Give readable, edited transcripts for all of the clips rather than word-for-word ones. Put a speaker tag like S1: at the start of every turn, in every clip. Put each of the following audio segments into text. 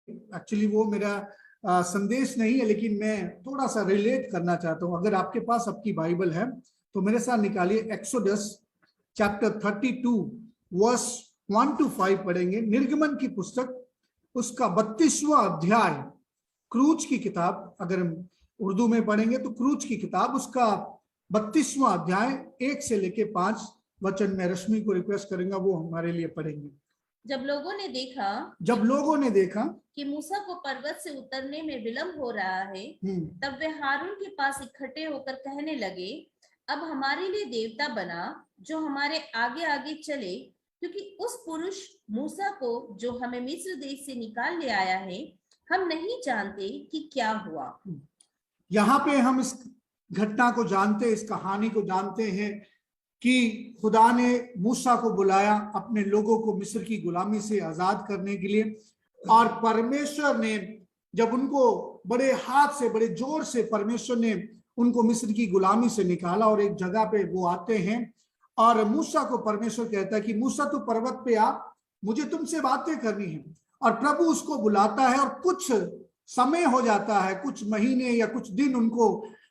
S1: Actually वो मेरा संदेश नहीं है, लेकिन मैं थोड़ा सा रिलेट करना चाहता हूं। अगर आपके पास आपकी बाइबल है तो मेरे साथ निकालिए एक्सोडस चैप्टर 32 वर्स 1 to 5 पढ़ेंगे। निर्गमन की पुस्तक उसका 32वां अध्याय, क्रूज की किताब, अगर हम उर्दू में पढ़ेंगे तो क्रूज की किताब उसका 32वां अध्याय 1 से लेके 5 वचन। मैं रश्मि को रिक्वेस्ट करूंगा वो हमारे लिए पढ़ेंगे।
S2: जब लोगों ने देखा कि मूसा को पर्वत से उतरने में विलंब हो रहा है, तब वे हारून के पास इकट्ठे होकर कहने लगे, अब हमारे लिए देवता बना जो हमारे आगे आगे चले, क्योंकि उस पुरुष मूसा को जो हमें मिस्र देश से निकाल ले आया है, हम नहीं जानते कि क्या हुआ।
S1: यहाँ पे हम इस घटना को जानते, इस कहानी को जानते हैं कि खुदा ने मूसा को बुलाया अपने लोगों को मिस्र की गुलामी से आजाद करने के लिए, और परमेश्वर ने जब उनको बड़े हाथ से, बड़े जोर से परमेश्वर ने उनको मिस्र की गुलामी से निकाला, और एक जगह पे वो आते हैं और मूसा को परमेश्वर कहता है कि मूसा तू पर्वत पे आ, मुझे तुमसे बातें करनी है। और प्रभु उसको बुलाता है और कुछ समय हो जाता है, कुछ महीने या कुछ दिन उनको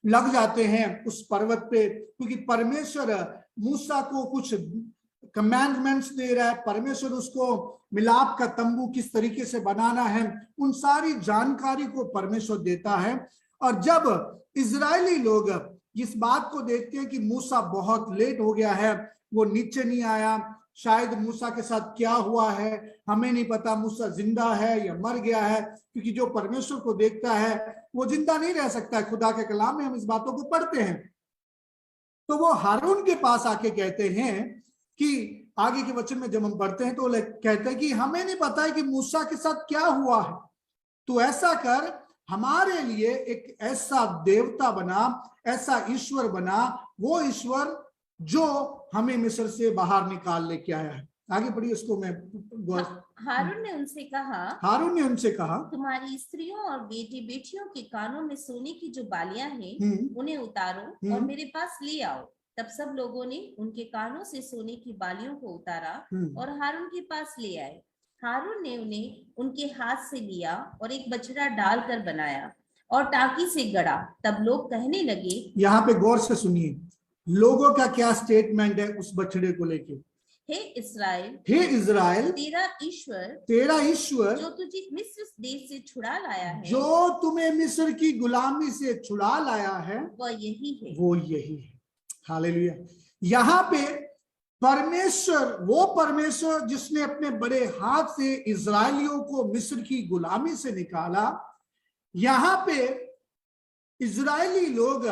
S1: लग जाते हैं उस पर्वत पे, क्योंकि परमेश्वर मूसा को कुछ कमांडमेंट्स दे रहा है। परमेश्वर उसको मिलाप का तंबू किस तरीके से बनाना है, उन सारी जानकारी को परमेश्वर देता है। और जब इजरायली लोग इस बात को देखते हैं कि मूसा बहुत लेट हो गया है, वो नीचे नहीं आया, शायद मूसा के साथ क्या हुआ है हमें नहीं पता, मूसा जिंदा है या मर गया है, क्योंकि जो परमेश्वर को देखता है वो जिंदा नहीं रह सकता है। खुदा के कलाम में हम इस बातों को पढ़ते हैं। तो वो हारून के पास आके कहते हैं कि आगे के वचन में जब हम पढ़ते हैं तो कहते हैं कि हमें नहीं पता है कि मूसा के साथ क्या हुआ है, तो ऐसा कर हमारे लिए एक ऐसा देवता बना, ऐसा ईश्वर बना, वो ईश्वर जो हमें मिस्र से बाहर निकाल लेके आया है। आगे पढ़िए उसको। मैं
S2: हारून ने उनसे कहा तुम्हारी स्त्रियों और बेटी बेटियों के कानों में सोने की जो बालियां हैं उन्हें उतारो और मेरे पास ले आओ। तब सब लोगों ने उनके कानों से सोने की बालियों को उतारा और हारून के पास ले आए। हारून ने उन्हें उनके हाथ से लिया और एक बछड़ा डालकर बनाया और टाकी से गड़ा। तब लोग कहने लगे,
S1: यहाँ पे गौर से सुनिए, लोगों का क्या स्टेटमेंट है उस बछड़े को लेके।
S2: हे इस्राएल,
S1: तेरा ईश्वर
S2: जो तुझे मिस्र देश से छुड़ा लाया है,
S1: जो तुम्हें मिस्र की गुलामी से छुड़ा लाया है,
S2: वो यही है।
S1: हालेलुया। यहाँ पे परमेश्वर, वो परमेश्वर जिसने अपने बड़े हाथ से इजरायलियों को मिस्र की गुलामी से निकाला, यहाँ पे इजरायली लोग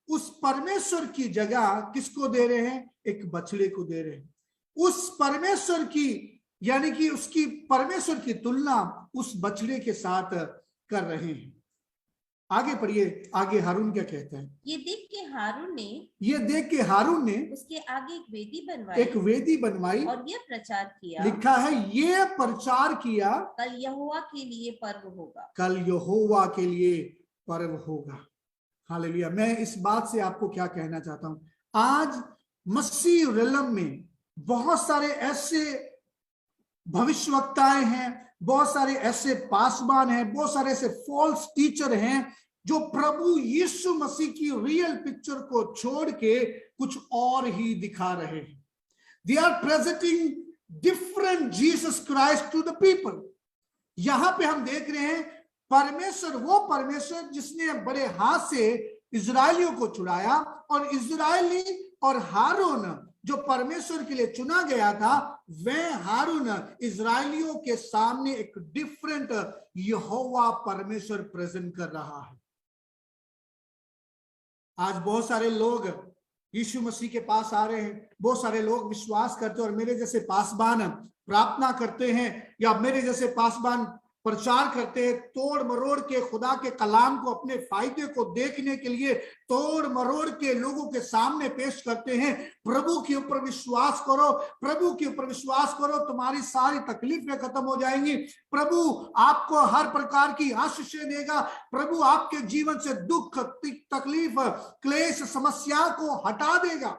S1: उस परमेश्वर की जगह किसको दे रहे हैं? एक बछड़े को दे रहे हैं। उस परमेश्वर की, यानी कि उसकी परमेश्वर की तुलना उस बछड़े के साथ कर रहे हैं। आगे पढ़िए, आगे हारून क्या कहता है।
S2: ये देख के हारून ने
S1: उसके आगे
S2: एक वेदी बनवाई
S1: और यह प्रचार किया।
S2: लिखा है, ये प्रचार किया,
S1: कल यहोवा के लिए पर्व होगा। हालेलुया। मैं इस बात से आपको क्या कहना चाहता हूं, आज मसीह रिलम में बहुत सारे ऐसे भविष्यवक्ताएं हैं, बहुत सारे ऐसे पासवान हैं, बहुत सारे ऐसे फॉल्स टीचर हैं जो प्रभु यीशु मसीह की रियल पिक्चर को छोड़ के कुछ और ही दिखा रहे हैं। They are presenting different Jesus Christ to the people. यहां पे हम देख रहे हैं परमेश्वर, वो परमेश्वर जिसने बड़े हाथ से इजरायलियों को छुड़ाया, और इजरायली और हारून जो परमेश्वर के लिए चुना गया था, वह हारून इजरायलियों के सामने एक डिफरेंट यहोवा परमेश्वर प्रेजेंट कर रहा है। आज बहुत सारे लोग यीशु मसीह के पास आ रहे हैं, बहुत सारे लोग विश्वास करते हैं और मेरे जैसे पासवान प्रार्थना करते हैं या मेरे जैसे पासवान प्रचार करते हैं, तोड़ मरोड़ के खुदा के कलाम को अपने फायदे को देखने के लिए तोड़ मरोड़ के लोगों के सामने पेश करते हैं। प्रभु के ऊपर विश्वास करो, प्रभु के ऊपर विश्वास करो, तुम्हारी सारी तकलीफें खत्म हो जाएंगी। प्रभु आपको हर प्रकार की आशीषें देगा। प्रभु आपके जीवन से दुख, तकलीफ, क्लेश, समस्या को हटा देगा।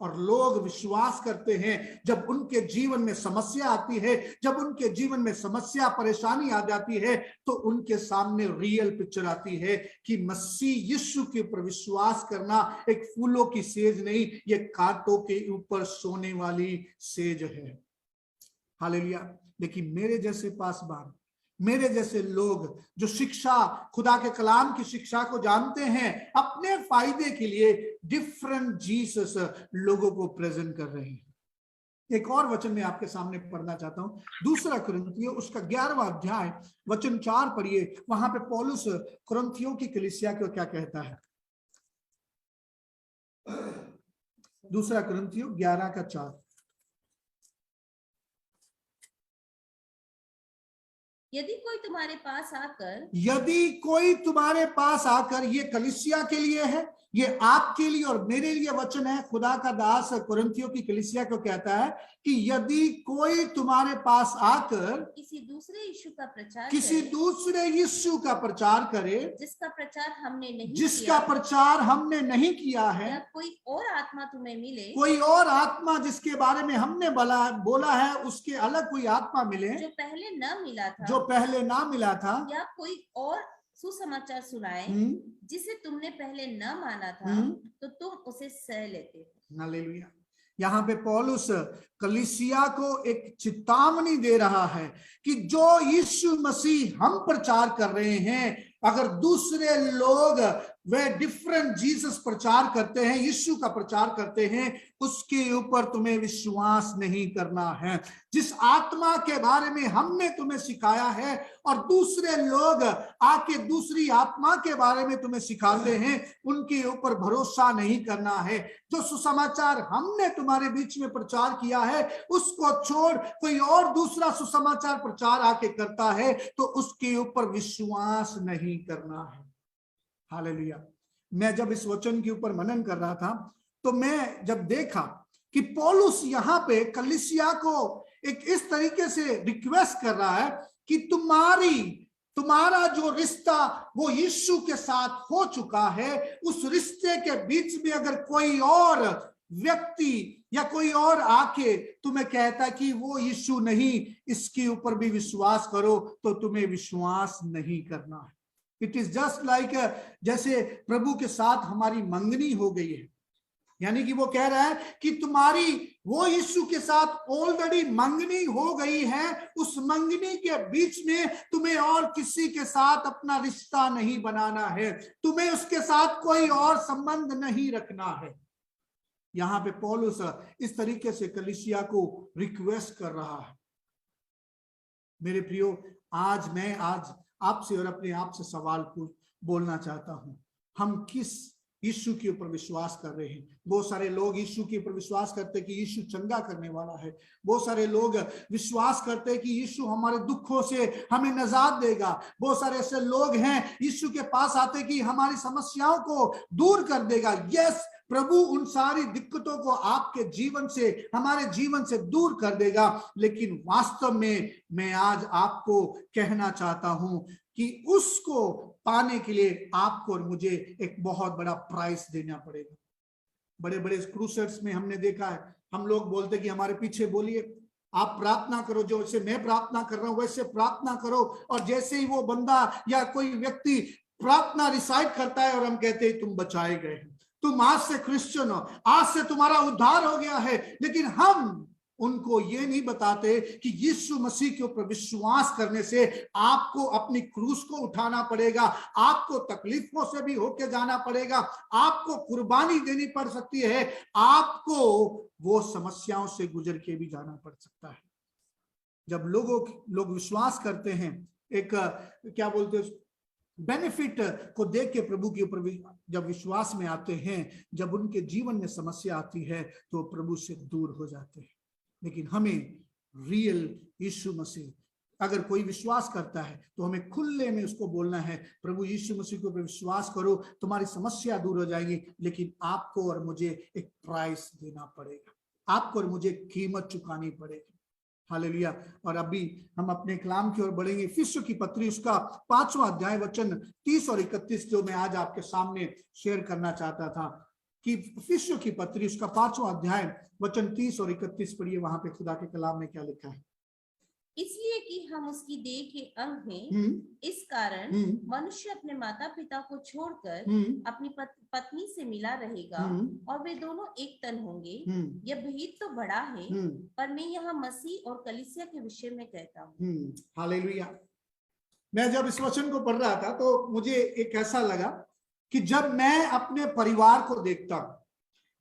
S1: और लोग विश्वास करते हैं, जब उनके जीवन में समस्या आती है, जब उनके जीवन में समस्या परेशानी आ जाती है, तो उनके सामने रियल पिक्चर आती है कि मसीह यीशु के ऊपर विश्वास करना एक फूलों की सेज नहीं, ये कांटों के ऊपर सोने वाली सेज है। हालेलुया। लेकिन मेरे जैसे पासवान, मेरे जैसे लोग जो शिक्षा, खुदा के कलाम की शिक्षा को जानते हैं, अपने फायदे के लिए डिफरेंट जीसस लोगों को प्रेजेंट कर रहे हैं। एक और वचन मैं आपके सामने पढ़ना चाहता हूं, दूसरा कुरिन्थियों उसका 11वां अध्याय वचन 4 पढ़िए। वहां पे पौलुस कुरिन्थियों की कलीसिया को क्या कहता है। दूसरा कुरिन्थियों 11:4।
S2: यदि कोई तुम्हारे पास आकर, ये कलीसिया के लिए है, ये आपके लिए और मेरे लिए वचन है। खुदा का दास कुरिन्थियों की कलीसिया को कहता है कि यदि कोई तुम्हारे पास आकर किसी दूसरे यीशु
S1: का प्रचार करे,
S2: जिसका प्रचार
S1: हमने नहीं किया है,
S2: या कोई और आत्मा तुम्हें मिले,
S1: कोई और आत्मा जिसके बारे में हमने बोला है उसके अलग कोई आत्मा मिले
S2: जो पहले
S1: ना मिला था,
S2: या कोई और सुसमाचार सुनाए जिसे तुमने पहले न माना था, तो तुम उसे सह लेते हो।
S1: हालेलुया। यहाँ पे पौलुस कलीसिया को एक चेतावनी दे रहा है कि जो यीशु मसीह हम प्रचार कर रहे हैं, अगर दूसरे लोग वे डिफरेंट जीसस प्रचार करते हैं, यीशु का प्रचार करते हैं, उसके ऊपर तुम्हें विश्वास नहीं करना है। जिस आत्मा के बारे में हमने तुम्हें सिखाया है और दूसरे लोग आके दूसरी आत्मा के बारे में तुम्हें सिखाते हैं, उनके ऊपर भरोसा नहीं करना है। जो सुसमाचार हमने तुम्हारे बीच में प्रचार किया है, उसको छोड़ कोई और दूसरा सुसमाचार प्रचार आके करता है, तो उसके ऊपर विश्वास नहीं करना है। हालेलुया। मैं जब इस वचन के ऊपर मनन कर रहा था, तो मैं जब देखा कि पौलुस यहाँ पे कलीसिया को एक इस तरीके से रिक्वेस्ट कर रहा है कि तुम्हारा जो रिश्ता वो यीशु के साथ हो चुका है, उस रिश्ते के बीच में अगर कोई और व्यक्ति या कोई और आके तुम्हें कहता कि वो यीशु नहीं, इसके ऊपर भी विश्वास करो, तो तुम्हें विश्वास नहीं करना है। इट इज जस्ट लाइक जैसे प्रभु के साथ हमारी मंगनी हो गई है, यानी कि वो कह रहा है कि तुम्हारी वो यीशु के साथ ऑलरेडी मंगनी हो गई है, उस मंगनी के बीच में तुम्हें और किसी के साथ अपना रिश्ता नहीं बनाना है, तुम्हें उसके साथ कोई और संबंध नहीं रखना है। यहां पे पौलुस इस तरीके से कलीसिया को रिक्वेस्ट कर रहा है। मेरे प्रियो, आज मैं आपसे और अपने आप से सवाल बोलना चाहता हूं, हम किस यीशु के ऊपर विश्वास कर रहे हैं? बहुत सारे लोग यीशु के ऊपर विश्वास करते हैं कि यीशु चंगा करने वाला है। बहुत सारे लोग विश्वास करते हैं कि यीशु हमारे दुखों से हमें निजात देगा। बहुत सारे ऐसे लोग हैं यीशु के पास आते कि हमारी समस्याओं को दूर कर देगा। यस, प्रभु उन सारी दिक्कतों को आपके जीवन से, हमारे जीवन से दूर कर देगा। लेकिन वास्तव में मैं आज आपको कहना चाहता हूं कि उसको पाने के लिए आपको और मुझे एक बहुत बड़ा प्राइस देना पड़ेगा। बड़े बड़े क्रूसेड्स में हमने देखा है, हम लोग बोलते कि हमारे पीछे बोलिए, आप प्रार्थना करो, जो जैसे मैं प्रार्थना कर रहा हूं वैसे प्रार्थना करो। और जैसे ही वो बंदा या कोई व्यक्ति प्रार्थना रिसाइट करता है और हम कहते हैं तुम बचाए गए हैं, तुम आज से क्रिश्चियन हो, आज से तुम्हारा उद्धार हो गया है। लेकिन हम उनको ये नहीं बताते कि यीशु मसीह के ऊपर विश्वास करने से आपको अपनी क्रूस को उठाना पड़ेगा, आपको तकलीफों से भी होके जाना पड़ेगा, आपको कुर्बानी देनी पड़ सकती है, आपको वो समस्याओं से गुजर के भी जाना पड़ सकता है। जब लोग विश्वास करते हैं, एक क्या बोलते हैं, बेनिफिट को देख के प्रभु के ऊपर जब विश्वास में आते हैं, जब उनके जीवन में समस्या आती है तो प्रभु से दूर हो जाते हैं। लेकिन हमें रियल यीशु मसीह, अगर कोई विश्वास करता है तो हमें खुले में उसको बोलना है, प्रभु यीशु मसीह के ऊपर विश्वास करो, तुम्हारी समस्या दूर हो जाएगी। लेकिन आपको और मुझे एक प्राइस देना पड़ेगा, आपको और मुझे कीमत चुकानी पड़ेगी। हालेलुया। और अभी हम अपने कलाम की ओर बढ़ेंगे। इफिसियों की पत्री उसका 5वां अध्याय वचन 30 और 31 जो मैं आज आपके सामने शेयर करना चाहता था। कि इफिसियों की पत्री उसका 5वां अध्याय वचन 30 और 31 पढ़िए, वहां पे खुदा के कलाम में क्या लिखा है।
S2: इसलिए कि हम उसकी देह के अंग हैं, इस कारण मनुष्य अपने माता पिता को छोड़कर अपनी पत्नी से मिला रहेगा और वे दोनों एक तन होंगे। यह भेद तो बड़ा है, पर मैं यहाँ मसीह और कलीसिया के विषय में कहता हूँ।
S1: हालेलुया। मैं जब इस वचन को पढ़ रहा था तो मुझे एक ऐसा लगा कि जब मैं अपने परिवार को देखता हूं,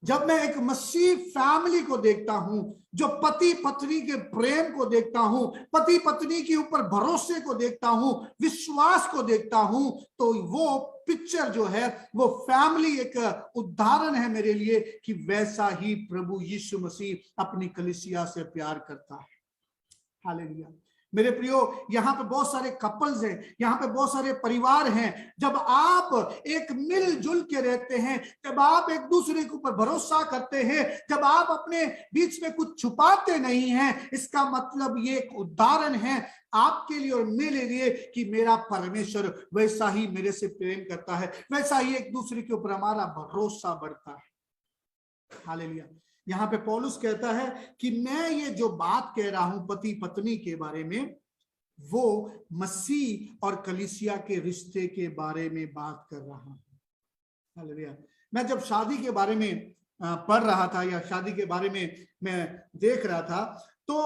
S1: जब मैं एक मसीह फैमिली को देखता हूं, जो पति पत्नी के प्रेम को देखता हूं, पति पत्नी के ऊपर भरोसे को देखता हूं, विश्वास को देखता हूं, तो वो पिक्चर जो है वो फैमिली एक उदाहरण है मेरे लिए कि वैसा ही प्रभु यीशु मसीह अपनी कलीसिया से प्यार करता है। हालेलुया। मेरे प्रियो, यहाँ पे बहुत सारे कपल्स हैं, यहाँ पे बहुत सारे परिवार हैं। जब आप एक मिलजुल के रहते हैं, जब आप एक दूसरे के ऊपर भरोसा करते हैं, जब आप अपने बीच में कुछ छुपाते नहीं हैं, इसका मतलब ये एक उदाहरण है आपके लिए और मेरे लिए कि मेरा परमेश्वर वैसा ही मेरे से प्रेम करता है, वैसा ही एक दूसरे के ऊपर हमारा भरोसा बढ़ता है। हालेलुया। यहाँ पे पौलुस कहता है कि मैं ये जो बात कह रहा हूं पति पत्नी के बारे में, वो मसीह और कलीसिया के रिश्ते के बारे में बात कर रहा हूं। हालेलुया। मैं जब शादी के बारे में पढ़ रहा था या शादी के बारे में मैं देख रहा था तो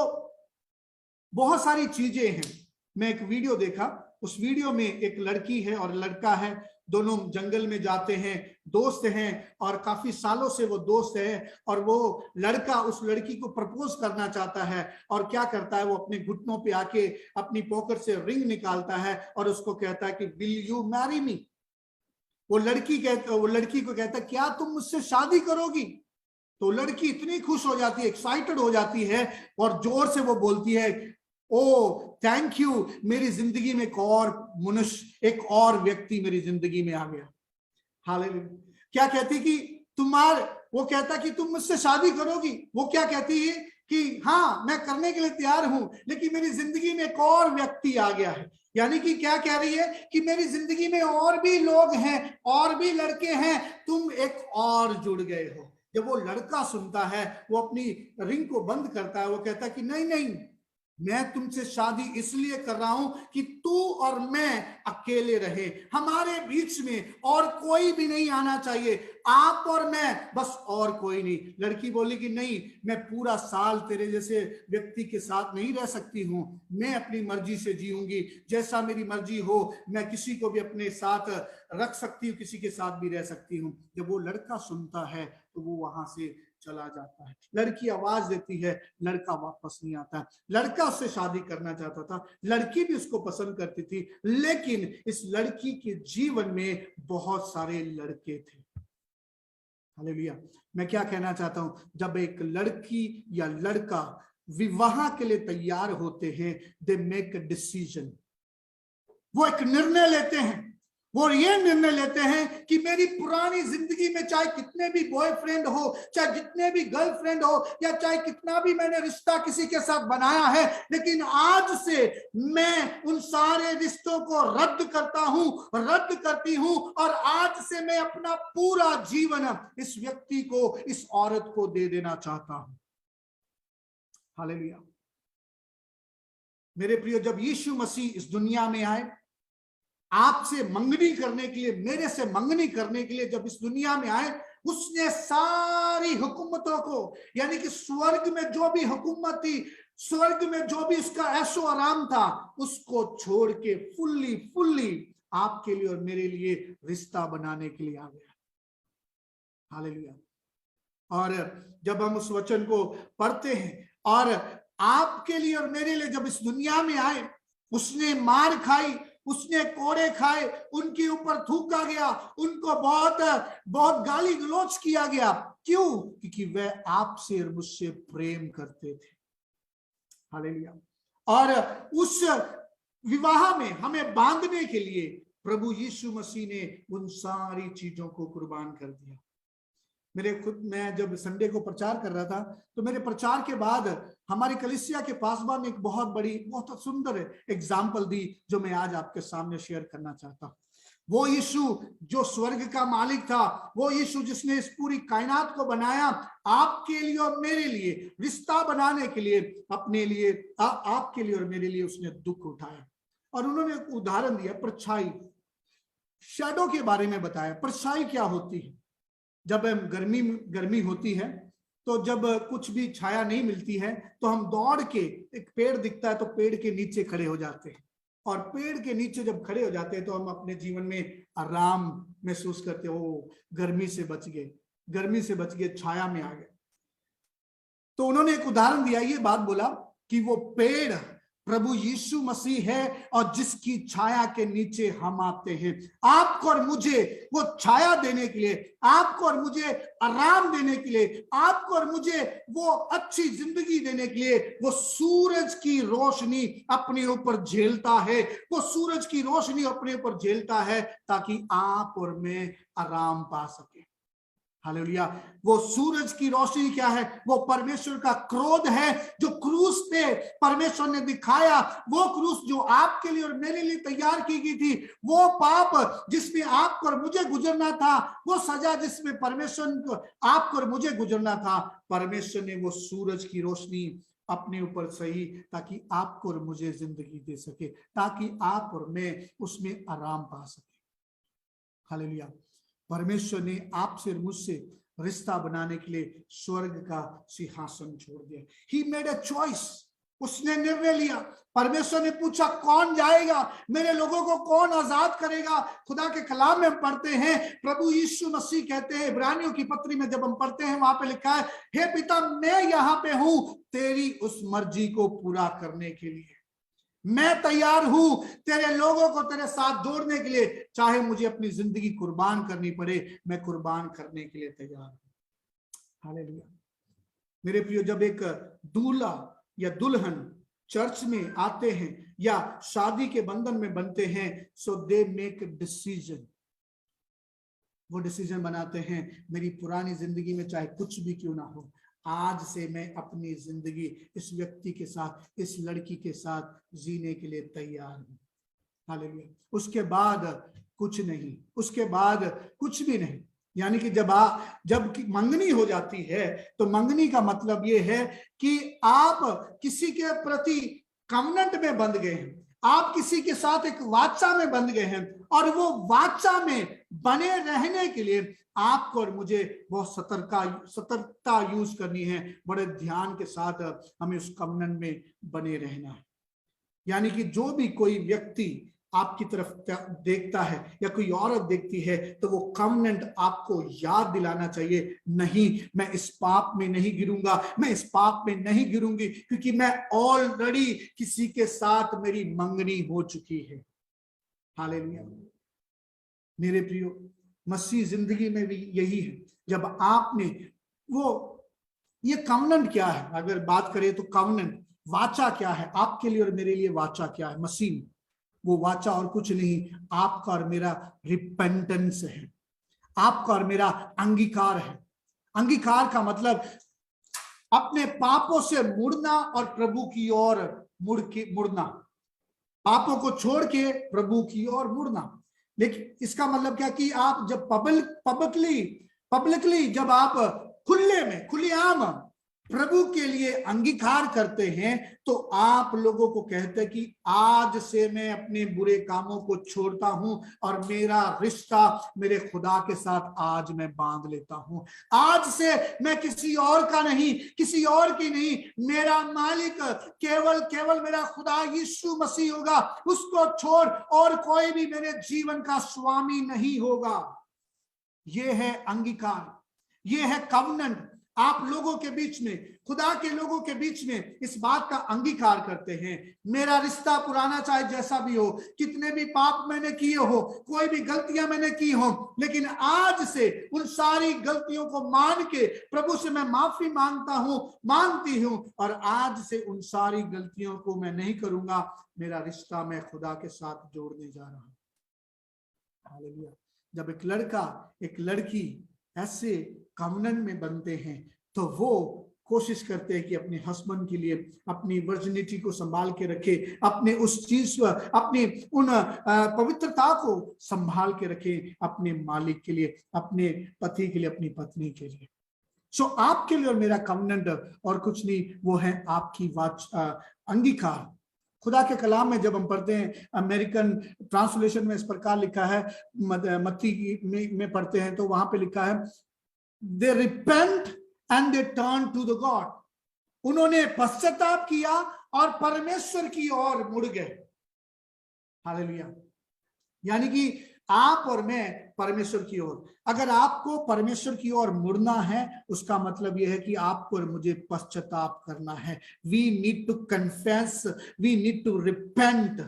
S1: बहुत सारी चीजें हैं। मैं एक वीडियो देखा, उस वीडियो में एक लड़की है और लड़का है, दोनों जंगल में जाते हैं, दोस्त हैं और काफी सालों से वो दोस्त है, और वो लड़का उस लड़की को प्रपोज करना चाहता है और क्या करता है, वो अपने घुटनों पे आके अपनी पॉकेट से रिंग निकालता है और उसको कहता है कि विल यू मैरी मी। वो लड़की को कहता है क्या तुम मुझसे शादी करोगी। तो लड़की इतनी खुश हो जाती है, एक्साइटेड हो जाती है और जोर से वो बोलती है, ओ थैंक यू, मेरी जिंदगी में एक और मनुष्य, एक और व्यक्ति मेरी जिंदगी में आ गया। हालेलुया। क्या कहती कि वो कहता कि तुम मुझसे शादी करोगी। वो क्या कहती है कि हाँ मैं करने के लिए तैयार हूं, लेकिन मेरी जिंदगी में एक और व्यक्ति आ गया है। यानी कि क्या कह रही है कि मेरी जिंदगी में और भी लोग हैं, और भी लड़के हैं, तुम एक और जुड़ गए हो। जब वो लड़का सुनता है, वो अपनी रिंग को बंद करता है, वो कहता है कि नहीं नहीं, मैं तुमसे शादी इसलिए कर रहा हूं कि तू और मैं अकेले रहे, हमारे बीच में और कोई भी नहीं आना चाहिए, आप और मैं बस, और कोई नहीं। लड़की बोली कि नहीं, मैं पूरा साल तेरे जैसे व्यक्ति के साथ नहीं रह सकती हूं, मैं अपनी मर्जी से जीऊंगी, जैसा मेरी मर्जी हो, मैं किसी को भी अपने साथ रख सकती हूँ, किसी के साथ भी रह सकती हूँ। जब वो लड़का सुनता है तो वो वहां से चला जाता है। लड़की आवाज देती है, लड़का वापस नहीं आता है। लड़का उससे शादी करना चाहता था, लड़की भी उसको पसंद करती थी, लेकिन इस लड़की के जीवन में बहुत सारे लड़के थे। हालेलुया। मैं क्या कहना चाहता हूं, जब एक लड़की या लड़का विवाह के लिए तैयार होते हैं, दे मेक अ डिसीजन, वो एक निर्णय लेते हैं। वो ये निर्णय लेते हैं कि मेरी पुरानी जिंदगी में चाहे कितने भी बॉयफ्रेंड हो, चाहे जितने भी गर्लफ्रेंड हो, या चाहे कितना भी मैंने रिश्ता किसी के साथ बनाया है, लेकिन आज से मैं उन सारे रिश्तों को रद्द करता हूं, रद्द करती हूं, और आज से मैं अपना पूरा जीवन इस व्यक्ति को, इस औरत को दे देना चाहता हूं। हालेलुया। मेरे प्रियो, जब यीशु मसीह इस दुनिया में आए, आपसे मंगनी करने के लिए, मेरे से मंगनी करने के लिए जब इस दुनिया में आए, उसने सारी हुकूमतों को, यानी कि स्वर्ग में जो भी हुकूमत थी, स्वर्ग में जो भी उसका ऐशो आराम था, उसको छोड़ के फुल्ली आपके लिए और मेरे लिए रिश्ता बनाने के लिए आ गया। हालेलुया। और जब हम उस वचन को पढ़ते हैं, और आपके लिए और मेरे लिए जब इस दुनिया में आए, उसने मार खाई, उसने कोड़े खाए, उनके ऊपर थूका गया, उनको बहुत गाली गलौज किया गया। क्यों? क्योंकि वह आपसे और मुझसे प्रेम करते थे। हालेलुया। और उस विवाह में हमें बांधने के लिए प्रभु यीशु मसीह ने उन सारी चीजों को कुर्बान कर दिया। मैं जब संडे को प्रचार कर रहा था, तो मेरे प्रचार के बाद हमारी कलीसिया के पासवान ने एक बहुत सुंदर एग्जाम्पल दी, जो मैं आज आपके सामने शेयर करना चाहता हूँ। वो यीशु जो स्वर्ग का मालिक था, वो यीशु जिसने इस पूरी कायनात को बनाया, आपके लिए और मेरे लिए रिश्ता बनाने के लिए, अपने लिए आपके लिए और मेरे लिए उसने दुख उठाया। और उन्होंने एक उदाहरण दिया, परछाई, शैडो के बारे में बताया। परछाई क्या होती है? जब गर्मी होती है तो जब कुछ भी छाया नहीं मिलती है तो हम दौड़ के, एक पेड़ दिखता है तो पेड़ के नीचे खड़े हो जाते हैं, और पेड़ के नीचे जब खड़े हो जाते हैं तो हम अपने जीवन में आराम महसूस करते हो, गर्मी से बच गए, छाया में आ गए। तो उन्होंने एक उदाहरण दिया, ये बात बोला कि वो पेड़ प्रभु यीशु मसीह है और जिसकी छाया के नीचे हम आते हैं। आपको और मुझे वो छाया देने के लिए, आपको और मुझे आराम देने के लिए, आपको और मुझे वो अच्छी जिंदगी देने के लिए वो सूरज की रोशनी अपने ऊपर झेलता है। वो सूरज की रोशनी अपने ऊपर झेलता है ताकि आप और मैं आराम पा सके। हालेलुया। वो सूरज की रोशनी क्या है? वो परमेश्वर का क्रोध है जो क्रूस पे परमेश्वर ने दिखाया। वो क्रूस जो आपके लिए और मेरे लिए तैयार की गई थी, वो पाप जिसमें आपको और मुझे गुजरना था, वो सजा जिसमें परमेश्वर को आपको और मुझे गुजरना था, परमेश्वर ने वो सूरज की रोशनी अपने ऊपर सही ताकि आपको और मुझे जिंदगी दे सके, ताकि आप और मैं उसमें आराम पा सके। हालेलुया। परमेश्वर ने आपसे और मुझसे रिश्ता बनाने के लिए स्वर्ग का सिंहासन छोड़ दिया। He made a choice, उसने निर्णय लिया। परमेश्वर ने पूछा कौन जाएगा, मेरे लोगों को कौन आजाद करेगा। खुदा के कलाम में हम पढ़ते हैं, प्रभु यीशु मसीह कहते हैं, इब्रानियों की पत्री में जब हम पढ़ते हैं, वहां पे लिखा है, हे पिता मैं यहाँ पे हूं तेरी उस मर्जी को पूरा करने के लिए। मैं तैयार हूं तेरे लोगों को तेरे साथ जोड़ने के लिए, चाहे मुझे अपनी जिंदगी कुर्बान करनी पड़े, मैं कुर्बान करने के लिए तैयार हूं। हालेलुया। मेरे प्रियो, जब एक दूल्हा या दुल्हन चर्च में आते हैं या शादी के बंधन में बनते हैं, सो दे मेक डिसीजन। वो डिसीजन बनाते हैं, मेरी पुरानी जिंदगी में चाहे कुछ भी क्यों ना हो, आज से मैं अपनी जिंदगी इस व्यक्ति के साथ, इस लड़की के साथ जीने के लिए तैयार हूं। हालेलुया। उसके बाद कुछ नहीं, उसके बाद कुछ भी नहीं। यानी कि जब मंगनी हो जाती है तो मंगनी का मतलब ये है कि आप किसी के प्रति कवनेंट में बंध गए हैं, आप किसी के साथ एक वाचा में बंध गए हैं, और वो वाचा में बने रहने के लिए आपको और मुझे बहुत सतर्कता यूज करनी है। बड़े ध्यान के साथ हमें उस कवनेंट में बने रहना है। यानी कि जो भी कोई व्यक्ति आपकी तरफ देखता है या कोई औरत देखती है तो वो कवनेंट आपको याद दिलाना चाहिए, नहीं मैं इस पाप में नहीं गिरूंगा, मैं इस पाप में नहीं गिरूंगी, क्योंकि मैं ऑलरेडी किसी के साथ मेरी मंगनी हो चुकी है। हालेलुया। मेरे प्रियो, मसीह जिंदगी में भी यही है। जब आपने ये कवनेंट क्या है, अगर बात करें तो कवनेंट, वाचा क्या है आपके लिए और मेरे लिए? वाचा क्या है मसीह में? वो वाचा और कुछ नहीं, आपका और मेरा रिपेंटेंस है, आपका और मेरा अंगीकार है। अंगीकार का मतलब अपने पापों से मुड़ना और प्रभु की ओर मुड़ना, पापों को छोड़ के प्रभु की ओर मुड़ना। लेकिन इसका मतलब क्या कि आप जब पब्लिकली जब आप खुलेआम प्रभु के लिए अंगीकार करते हैं तो आप लोगों को कहते हैं कि आज से मैं अपने बुरे कामों को छोड़ता हूं और मेरा रिश्ता मेरे खुदा के साथ आज मैं बांध लेता हूं। आज से मैं किसी और का नहीं, किसी और की नहीं, मेरा मालिक केवल मेरा खुदा यीशु मसीह होगा। उसको छोड़ और कोई भी मेरे जीवन का स्वामी नहीं होगा। ये है अंगीकार, ये है कवनेंट। आप लोगों के बीच में, खुदा के लोगों के बीच में इस बात का अंगीकार करते हैं, मेरा रिश्ता पुराना चाहे जैसा भी हो, कितने भी पाप मैंने किए हो, कोई भी गलतियां मैंने की हो, लेकिन आज से उन सारी गलतियों को मान के प्रभु से मैं माफी मांगती हूं, और आज से उन सारी गलतियों को मैं नहीं करूंगा। मेरा रिश्ता मैं खुदा के साथ जोड़ने जा रहा हूं। हालेलुया। जब एक लड़का एक लड़की ऐसे कवनेंट में बनते हैं तो वो कोशिश करते हैं कि अपने हस्बैंड के लिए अपनी वर्जिनिटी को संभाल के रखे, अपने उस चीज, अपनी उन पवित्रता को संभाल के रखे, अपने मालिक के लिए, अपने पति के लिए, अपनी पत्नी के लिए। सो आपके लिए और मेरा कवनेंट और कुछ नहीं, वो है आपकी अंगीकार। खुदा के कलाम में जब हम पढ़ते हैं, अमेरिकन ट्रांसलेशन में इस प्रकार लिखा है, मत्ती में पढ़ते हैं तो वहां पे लिखा है, they repent and they turn to the God. उन्होंने पश्चाताप किया और परमेश्वर की ओर मुड़ गए। हालेलुया। यानी कि आप और मैं परमेश्वर की ओर, अगर आपको परमेश्वर की ओर मुड़ना है, उसका मतलब यह है कि आपको और मुझे पश्चाताप करना है। We need to confess, we need to repent.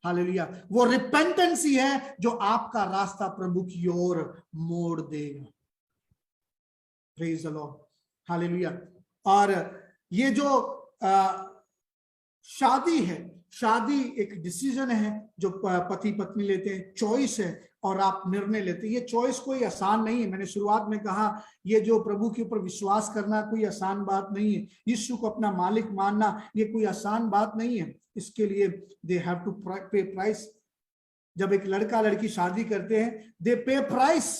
S1: Hallelujah. वो रिपेंटेंस ही है जो आपका रास्ता प्रभु की ओर मोड़ देगा। Praise the lord. हालेलुया। और ये जो शादी है, शादी एक डिसीजन है जो पति पत्नी लेते हैं, चॉइस है, और आप निर्णय लेते हैं। ये चॉइस कोई आसान नहीं है। मैंने शुरुआत में कहा, ये जो प्रभु के ऊपर विश्वास करना कोई आसान बात नहीं है। यीशु को अपना मालिक मानना ये कोई आसान बात नहीं है। इसके लिए दे हैव टू पे प्राइस। जब एक लड़का लड़की शादी करते हैं, दे पे प्राइस।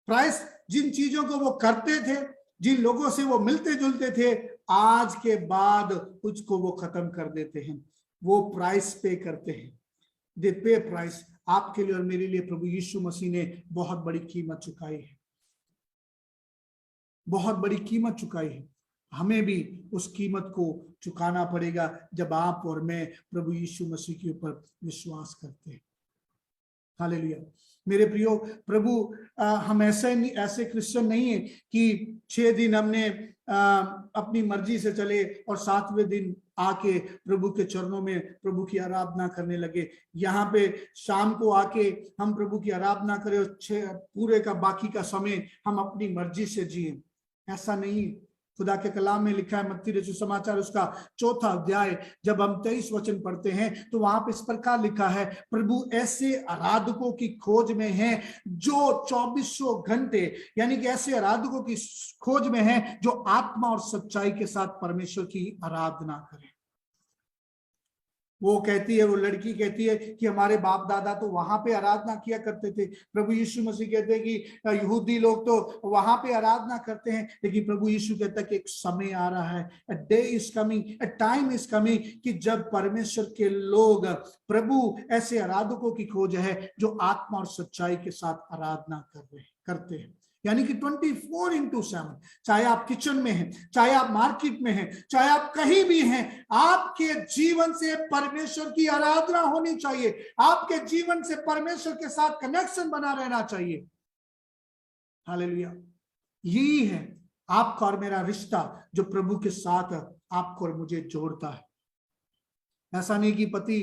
S1: प्राइस जिन चीजों को वो करते थे, जिन लोगों से वो मिलते जुलते थे, आज के बाद उसको वो खत्म कर देते हैं। वो प्राइस पे करते हैं। दे पे प्राइस। आपके लिए और मेरे लिए प्रभु यीशु मसीह ने बहुत बड़ी कीमत चुकाई है, बहुत बड़ी कीमत चुकाई है। हमें भी उस कीमत को चुकाना पड़ेगा जब आप और मैं प्रभु यीशु मसीह के ऊपर विश्वास करते हैं। हालेलुया। मेरे प्रियो, प्रभु हम ऐसे क्रिश्चियन नहीं है कि 6 दिन हमने अपनी मर्जी से चले और 7वें दिन आके प्रभु के चरणों में प्रभु की आराधना करने लगे। यहाँ पे शाम को आके हम प्रभु की आराधना करें और पूरे का बाकी का समय हम अपनी मर्जी से जिए। ऐसा नहीं। खुदा के कलाम में लिखा है, मत्ती रचित सुसमाचार उसका 4 अध्याय जब हम 23 वचन पढ़ते हैं तो वहां पे इस प्रकार लिखा है, प्रभु ऐसे आराधकों की खोज में है जो 24 घंटे, यानी कि ऐसे आराधकों की खोज में है जो आत्मा और सच्चाई के साथ परमेश्वर की आराधना करें। वो कहती है, वो लड़की कहती है कि हमारे बाप दादा तो वहां पे आराधना किया करते थे। प्रभु यीशु मसीह कहते हैं कि यहूदी लोग तो वहां पे आराधना करते हैं, लेकिन प्रभु यीशु कहता है कि एक समय आ रहा है, a day is coming, a time is coming, कि जब परमेश्वर के लोग, प्रभु ऐसे आराधकों की खोज है जो आत्मा और सच्चाई के साथ आराधना करते हैं। यानी कि 24/7, चाहे आप किचन में हैं, चाहे आप मार्केट में हैं, चाहे आप कहीं भी हैं, आपके जीवन से परमेश्वर की आराधना होनी चाहिए। आपके जीवन से परमेश्वर के साथ कनेक्शन बना रहना चाहिए। हालेलुया। यही है आपका और मेरा रिश्ता जो प्रभु के साथ आपको और मुझे जोड़ता है। ऐसा नहीं कि पत्नी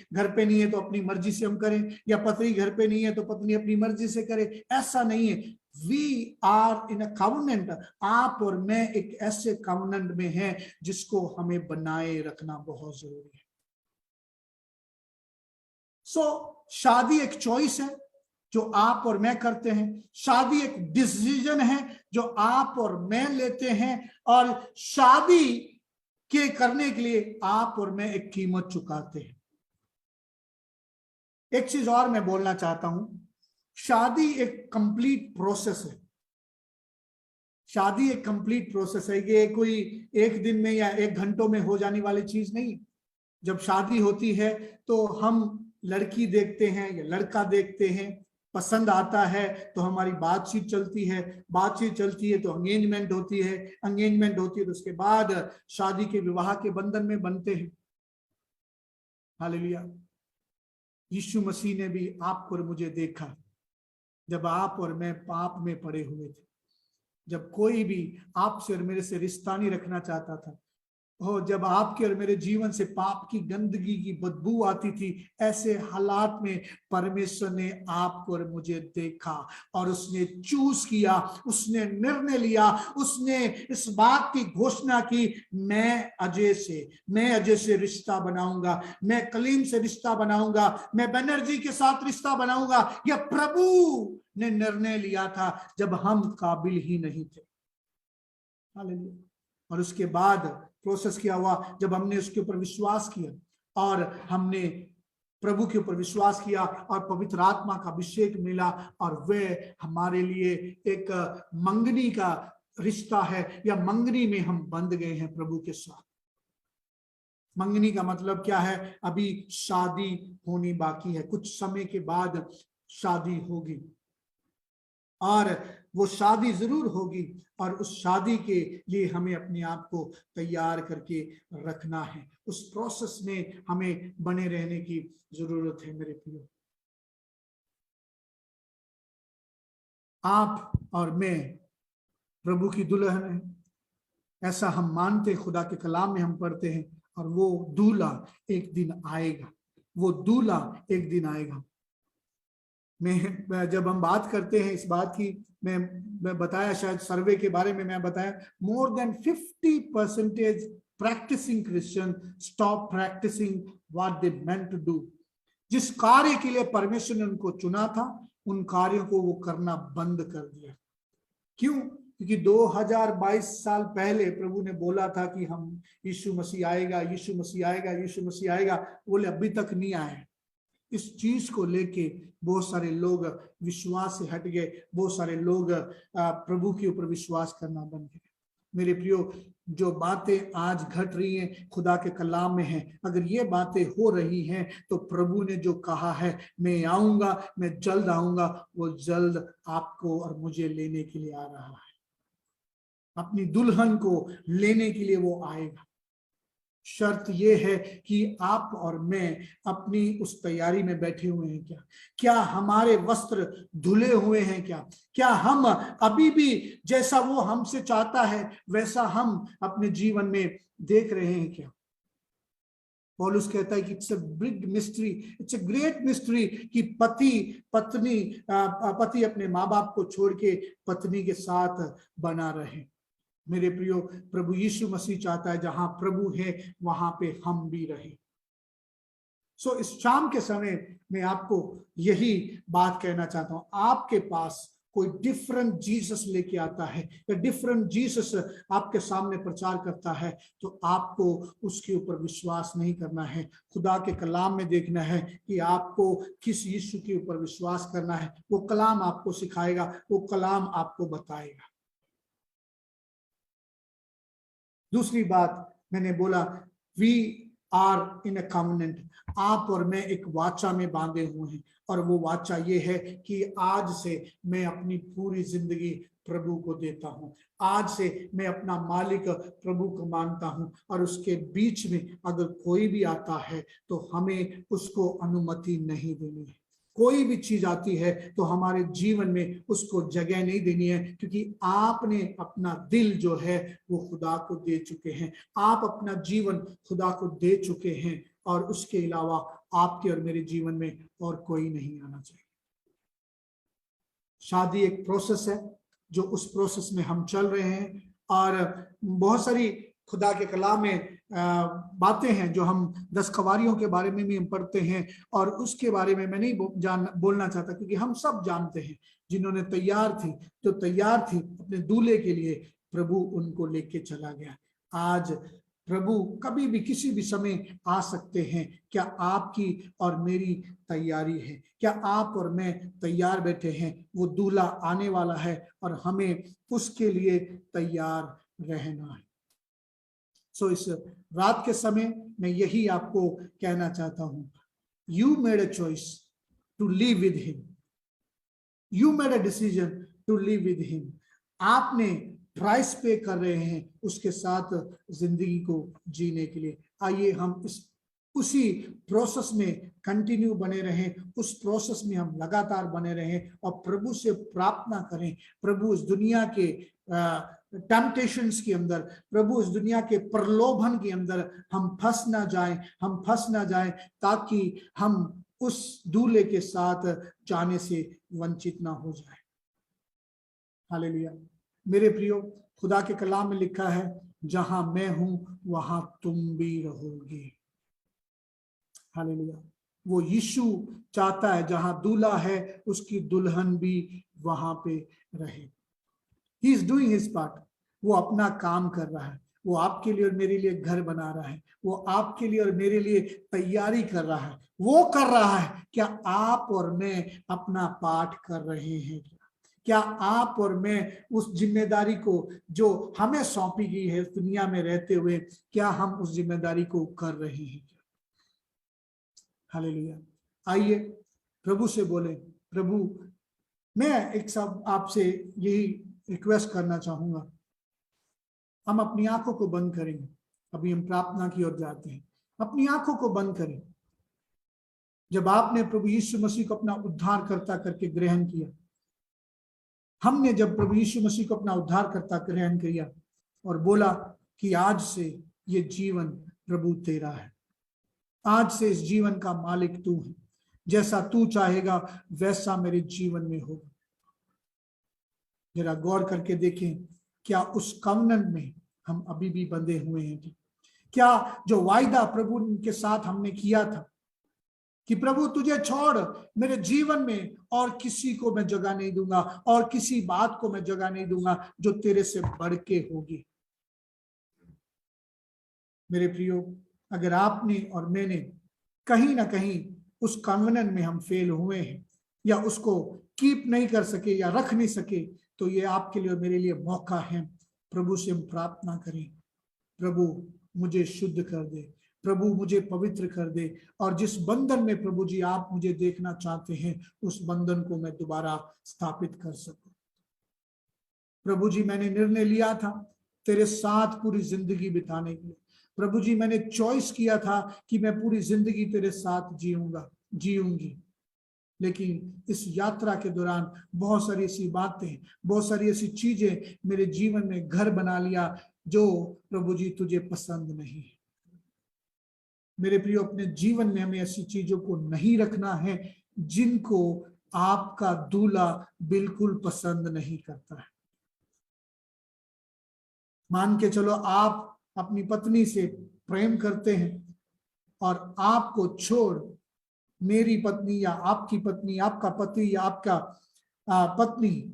S1: घर पे नहीं है तो अपनी मर्जी से हम करें, या पति घर पे नहीं है तो पत्नी अपनी मर्जी से करे। ऐसा नहीं है। We are in a covenant. आप और मैं एक ऐसे कवनेंट में हैं जिसको हमें बनाए रखना बहुत जरूरी है। शादी एक चॉइस है जो आप और मैं करते हैं। शादी एक डिसीजन है जो आप और मैं लेते हैं, और शादी के करने के लिए आप और मैं एक कीमत चुकाते हैं। एक चीज और मैं बोलना चाहता हूं, शादी एक कंप्लीट प्रोसेस है। शादी एक कंप्लीट प्रोसेस है। ये कोई एक दिन में या 1 घंटों में हो जाने वाली चीज नहीं। जब शादी होती है तो हम लड़की देखते हैं या लड़का देखते हैं, पसंद आता है तो हमारी बातचीत चलती है, बातचीत चलती है तो एंगेजमेंट होती है, एंगेजमेंट होती है तो उसके बाद शादी के विवाह के बंधन में बनते हैं। हालेलुया। यीशु मसीह ने भी आपको और मुझे देखा जब आप और मैं पाप में पड़े हुए थे, जब कोई भी आपसे और मेरे से रिश्ता नहीं रखना चाहता था, और जब आपके और मेरे जीवन से पाप की गंदगी की बदबू आती थी, ऐसे हालात में परमेश्वर ने आपको और मुझे देखा और उसने चूज किया, उसने निर्णय लिया, उसने इस बात की घोषणा की, मैं अजय से रिश्ता बनाऊंगा, मैं कलीम से रिश्ता बनाऊंगा, मैं बनर्जी के साथ रिश्ता बनाऊंगा। यह प्रभु ने निर्णय लिया था जब हम काबिल ही नहीं थे। हालेलुया। और उसके बाद प्रोसेस क्या हुआ, जब हमने उसके ऊपर विश्वास किया और हमने प्रभु के ऊपर विश्वास किया और पवित्र आत्मा का अभिषेक मिला, और वह हमारे लिए एक मंगनी का रिश्ता है, या मंगनी में हम बंध गए हैं प्रभु के साथ। मंगनी का मतलब क्या है? अभी शादी होनी बाकी है, कुछ समय के बाद शादी होगी, और वो शादी जरूर होगी, और उस शादी के लिए हमें अपने आप को तैयार करके रखना है। उस प्रोसेस में हमें बने रहने की जरूरत है मेरे प्रियो। आप और मैं प्रभु की दुल्हन है, ऐसा हम मानते, खुदा के कलाम में हम पढ़ते हैं, और वो दूल्हा एक दिन आएगा, वो दूल्हा एक दिन आएगा। मैं जब हम बात करते हैं इस बात की, मैं बताया, शायद सर्वे के बारे में मैं बताया, more than 50% practising Christian stop practising what they meant to do. जिस कार्य के लिए परमेश्वर ने उनको चुना था, उन कार्यों को वो करना बंद कर दिया। क्यों? क्योंकि 2022 साल पहले प्रभु ने बोला था कि हम यीशु मसीह आएगा, यीशु मसीह आएगा, यीशु मसीह आएगा, बोले अभी तक नहीं आए। इस चीज को लेके बहुत सारे लोग विश्वास से हट गए, बहुत सारे लोग प्रभु के ऊपर विश्वास करना बंद गए। मेरे प्रियो, जो बातें आज घट रही हैं खुदा के कलाम में हैं, अगर ये बातें हो रही हैं तो प्रभु ने जो कहा है, मैं आऊंगा, मैं जल्द आऊंगा, वो जल्द आपको और मुझे लेने के लिए आ रहा है। अपनी दुल्हन को लेने के लिए वो आएगा। शर्त ये है कि आप और मैं अपनी उस तैयारी में बैठे हुए हैं क्या? क्या हमारे वस्त्र धुले हुए हैं क्या? क्या हम अभी भी जैसा वो हमसे चाहता है वैसा हम अपने जीवन में देख रहे हैं क्या? पौलुस कहता है कि it's a big mystery, it's a great mystery कि पति अपने माँ बाप को छोड़ के पत्नी के साथ बना रहे। मेरे प्रियो, प्रभु यीशु मसीह चाहता है जहां प्रभु है वहां पे हम भी रहे। सो इस शाम के समय मैं आपको यही बात कहना चाहता हूं, आपके पास कोई डिफरेंट जीसस लेके आता है या डिफरेंट जीसस आपके सामने प्रचार करता है, तो आपको उसके ऊपर विश्वास नहीं करना है। खुदा के कलाम में देखना है कि आपको किस यीशु के ऊपर विश्वास करना है। वो कलाम आपको सिखाएगा, वो कलाम आपको बताएगा। दूसरी बात मैंने बोला, we are in a covenant. आप और मैं एक वाचा में बांधे हुए हैं, और वो वाचा ये है कि आज से मैं अपनी पूरी जिंदगी प्रभु को देता हूं। आज से मैं अपना मालिक प्रभु को मानता हूं, और उसके बीच में अगर कोई भी आता है तो हमें उसको अनुमति नहीं देनी है। कोई भी चीज आती है तो हमारे जीवन में उसको जगह नहीं देनी है, क्योंकि आपने अपना दिल जो है वो खुदा को दे चुके हैं। आप अपना जीवन खुदा को दे चुके हैं, और उसके अलावा आपके और मेरे जीवन में और कोई नहीं आना चाहिए। शादी एक प्रोसेस है, जो उस प्रोसेस में हम चल रहे हैं, और बहुत सारी खुदा के कलाम में बातें हैं जो हम 10 कवारियों के बारे में भी हम पढ़ते हैं, और उसके बारे में मैं नहीं बोलना चाहता, क्योंकि हम सब जानते हैं जिन्होंने जो तैयार थी अपने दूल्हे के लिए, प्रभु उनको लेके चला गया। आज प्रभु कभी भी किसी भी समय आ सकते हैं। क्या आपकी और मेरी तैयारी है? क्या आप और मैं तैयार बैठे हैं? वो दूल्हा आने वाला है और हमें उसके लिए तैयार रहना है। सो इस रात के समय मैं यही आपको कहना चाहता हूं, you made a choice to live with him, you made a decision to live with him. आपने प्राइस पे कर रहे हैं उसके साथ जिंदगी को जीने के लिए। आइए हम उसी प्रोसेस में कंटिन्यू बने रहें, उस प्रोसेस में हम लगातार बने रहें, और प्रभु से प्रार्थना करें। प्रभु इस दुनिया के टेम्पटेशंस के अंदर, प्रभु इस दुनिया के प्रलोभन के अंदर हम फंस ना जाएं, ताकि हम उस दूल्हे के साथ जाने से वंचित ना हो जाए। हालेलुया। मेरे प्रियो, खुदा के कलाम में लिखा है, जहां मैं हूं वहां तुम भी रहोगे। हालेलुया। वो यीशु चाहता है जहां दूल्हा है उसकी दुल्हन भी वहां पे रहे। He is doing his part. वो अपना काम कर रहा है, वो आपके लिए और मेरे लिए घर बना रहा है, वो आपके लिए और मेरे लिए तैयारी कर रहा है। वो कर रहा है, क्या आप और मैं अपना पाठ कर रहे हैं? क्या आप और मैं उस जिम्मेदारी को जो हमें सौंपी गई है दुनिया में रहते हुए, क्या हम उस जिम्मेदारी को कर रहे हैं? हालेलुया। आइए प्रभु से बोले, प्रभु मैं एक सब आपसे यही रिक्वेस्ट करना चाहूंगा, हम अपनी आंखों को बंद करेंगे। अभी हम प्रार्थना की ओर जाते हैं। अपनी आंखों को बंद करें। जब आपने प्रभु यीशु मसीह को अपना उद्धारकर्ता करके ग्रहण किया, हमने जब प्रभु यीशु मसीह को अपना उद्धारकर्ता ग्रहण किया और बोला कि आज से ये जीवन प्रभु तेरा है, आज से इस जीवन का मालिक तू है, जैसा तू चाहेगा वैसा मेरे जीवन में होगा। जरा गौर करके देखें, क्या उस कवनन में हम अभी भी बंधे हुए हैं? क्या जो वायदा प्रभु के साथ हमने किया था कि प्रभु तुझे छोड़ मेरे जीवन में और किसी को मैं जगह नहीं दूंगा, और किसी बात को मैं जगह नहीं दूंगा जो तेरे से बढ़ के होगी। मेरे प्रियो, अगर आपने और मैंने कहीं ना कहीं उस कन्वेंट में हम फेल हुए हैं या उसको कीप नहीं कर सके या रख नहीं सके, तो ये आपके लिए और मेरे लिए मौका है। प्रभु से हम प्रार्थना करें, प्रभु मुझे शुद्ध कर दे, प्रभु मुझे पवित्र कर दे, और जिस बंधन में प्रभु जी आप मुझे देखना चाहते हैं उस बंधन को मैं दोबारा स्थापित कर सकूं। प्रभु जी मैंने निर्णय लिया था तेरे साथ पूरी जिंदगी बिताने के लिए। प्रभु जी मैंने चॉइस किया था कि मैं पूरी जिंदगी तेरे साथ जीऊंगी, लेकिन इस यात्रा के दौरान बहुत सारी ऐसी बातें, बहुत सारी ऐसी चीजें मेरे जीवन में घर बना लिया जो प्रभु जी तुझे पसंद नहीं है। मेरे प्रियो, अपने जीवन में हमें ऐसी चीजों को नहीं रखना है जिनको आपका दूल्हा बिल्कुल पसंद नहीं करता है। मान के चलो आप अपनी पत्नी से प्रेम करते हैं और आपको छोड़ मेरी पत्नी या आपकी पत्नी, आपका पति या आपका पत्नी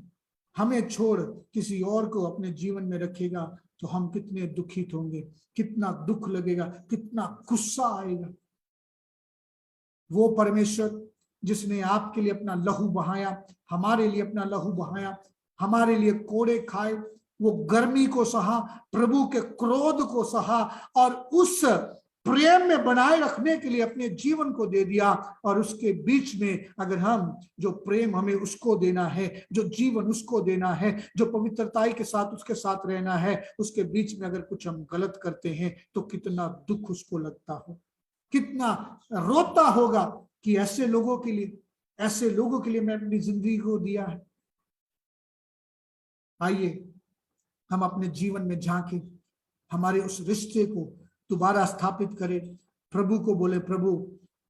S1: हमें छोड़ किसी और को अपने जीवन में रखेगा, तो हम कितने दुखित होंगे, कितना दुख लगेगा, कितना गुस्सा आएगा। वो परमेश्वर जिसने आपके लिए अपना लहू बहाया, हमारे लिए अपना लहू बहाया, हमारे लिए कोड़े खाए, वो गर्मी को सहा, प्रभु के क्रोध को सहा, और उस प्रेम में बनाए रखने के लिए अपने जीवन को दे दिया। और उसके बीच में अगर हम जो प्रेम हमें उसको देना है, जो जीवन उसको देना है, जो पवित्रताई के साथ उसके साथ रहना है, उसके बीच में अगर कुछ हम गलत करते हैं तो कितना दुख उसको लगता हो, कितना रोता होगा कि ऐसे लोगों के लिए मैं अपनी जिंदगी को दिया है। आइए हम अपने जीवन में झांके, हमारे उस रिश्ते को दोबारा स्थापित करें। प्रभु को बोले, प्रभु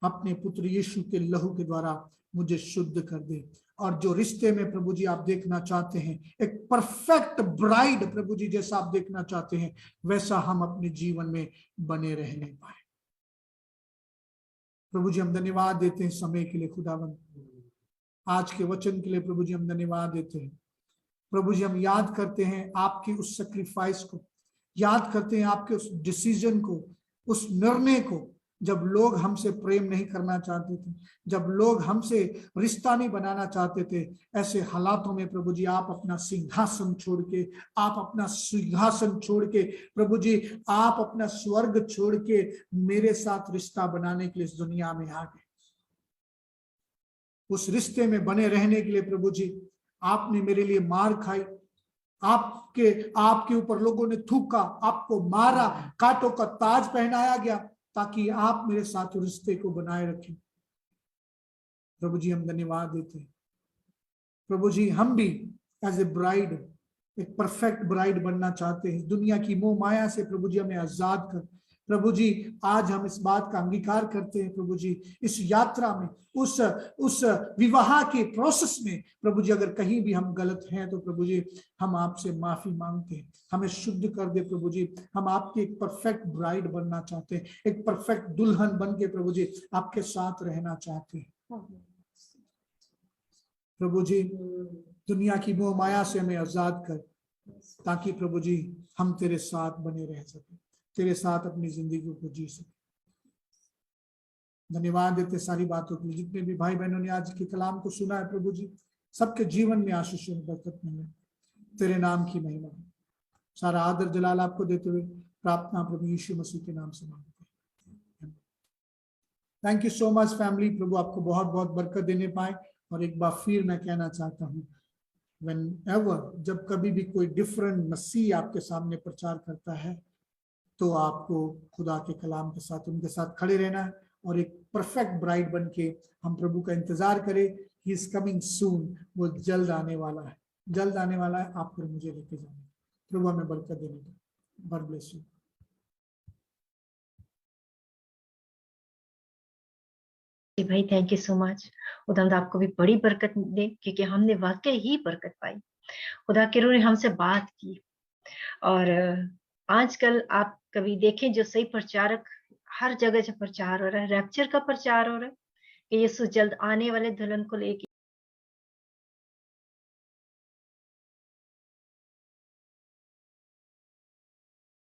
S1: अपने पुत्र यीशु के लहू के द्वारा मुझे शुद्ध कर दे। और जो रिश्ते में प्रभु जी आप देखना चाहते हैं, एक परफेक्ट ब्राइड प्रभु जी जैसा आप देखना चाहते हैं, वैसा हम अपने जीवन में बने रहने पाए। प्रभु जी हम धन्यवाद देते हैं समय के लिए खुदावंद, आज के वचन के लिए प्रभु जी हम धन्यवाद देते हैं। प्रभु जी हम याद करते हैं आपकी उस सैक्रिफाइस को, याद करते हैं आपके उस डिसीजन को, उस निर्णय को, जब लोग हमसे प्रेम नहीं करना चाहते थे, जब लोग हमसे रिश्ता नहीं बनाना चाहते थे। ऐसे हालातों में प्रभु जी आप अपना सिंहासन छोड़ के, प्रभु जी आप अपना स्वर्ग छोड़ के मेरे साथ रिश्ता बनाने के लिए इस दुनिया में आ गए। उस रिश्ते में बने रहने के लिए प्रभु जी आपने मेरे लिए मार खाई, आपके ऊपर लोगों ने थूका, आपको मारा, कांटों का ताज पहनाया गया, ताकि आप मेरे साथ रिश्ते को बनाए रखें। प्रभु जी हम धन्यवाद देते हैं। प्रभु जी हम भी एज ए ब्राइड, एक परफेक्ट ब्राइड बनना चाहते हैं। दुनिया की मोह माया से प्रभु जी हमें आजाद कर। प्रभु जी आज हम इस बात का अंगीकार करते हैं प्रभु जी, इस यात्रा में, उस विवाह के प्रोसेस में प्रभु जी अगर कहीं भी हम गलत हैं तो प्रभु जी हम आपसे माफी मांगते हैं, हमें शुद्ध कर दे प्रभु जी। हम आपकी एक परफेक्ट ब्राइड बनना चाहते हैं, एक परफेक्ट दुल्हन बन के प्रभु जी आपके साथ रहना चाहते हैं। प्रभु जी दुनिया की मोह माया से हमें आजाद कर, ताकि प्रभु जी हम तेरे साथ बने रह सके, तेरे साथ अपनी जिंदगी को जी सके। धन्यवाद देते सारी बातों के लिए। जितने भी भाई बहनों ने आज के कलाम को सुना है प्रभु जी, सबके जीवन में आशीष और बरकत मिले, तेरे नाम की महिमा। सारा आदर जलाल आपको देते हुए प्रार्थना प्रभु यीशु मसीह के नाम से मांगते हैं। Thank you so much family. प्रभु आपको बहुत बहुत बरकत देने पाए। और एक बार फिर मैं कहना चाहता हूँ, व्हेनेवर, जब कभी भी कोई डिफरेंट मसीह आपके सामने प्रचार करता है, तो आपको खुदा के कलाम के साथ उनके साथ खड़े रहना है और एक परफेक्ट ब्राइड बन के हम प्रभु का इंतजार करें। ही इज कमिंग सून, वो जल्द आने वाला है, जल्द आने वाला है। आपको मुझे लेके जाना, प्रभु हमें बरकत देने का। God bless you.
S3: भाई थैंक यू सो मच। खुदा आपको भी बड़ी बरकत दे, क्योंकि हमने वाकई ही बरकत पाई। खुदा के रूह ने हमसे बात की। और आजकल आप कभी देखें, जो सही प्रचारक हर जगह से प्रचार हो रहा है, रैप्चर का प्रचार हो रहा है कि यीशु जल्द आने वाले दुल्हन को लेके